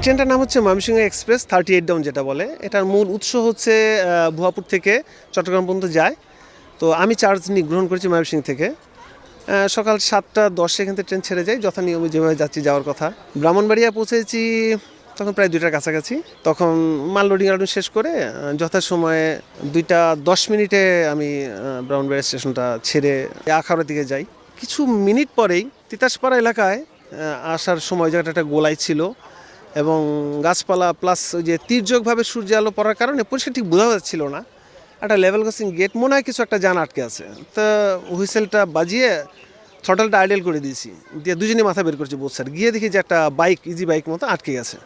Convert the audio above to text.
ট্রেনটার নাম হচ্ছে Mymensingh express 38 down যেটা বলে। এটার মূল উৎস হচ্ছে ভুয়াপুর থেকে চট্টগ্রাম পর্যন্ত যায়। তো আমি চার্জ গ্রহণ করেছি ময়মনসিংহ থেকে। সকাল 7:10 এখান থেকে ট্রেন ছেড়ে যায়, যথানিয়মে যেভাবে যাচ্ছি যাওয়ার কথা। ব্রাহ্মণবাড়িয়া পৌঁছেছি তখন প্রায় 2টার কাছাকাছি। তখন মাল লোডিং আলোডিং শেষ করে যথাসময়ে 2:10 আমি ব্রাহ্মণবাড়িয়া স্টেশনটা ছেড়ে আখাউড়ার দিকে যাই। কিছু মিনিট পরেই তিতাসপাড়া এলাকায় আসার সময় জায়গাটা একটা গোলাই ছিল এবং গাছপালা প্লাস ওই যে তির্যকভাবে সূর্য আলো পড়ার কারণে পরিষ্কার ঠিক বোঝা যাচ্ছিল না। একটা লেভেল ক্রসিং গেট মনে হয় কিছু একটা যান আটকে আছে। তো হুইসেলটা বাজিয়ে থ্রটলটা আইডেল করে দিয়েছি, দিয়ে দুজনে মাথা বের করছি বোথ সাইড, গিয়ে দেখি যে একটা বাইক ইজি বাইক মতো আটকে গেছে।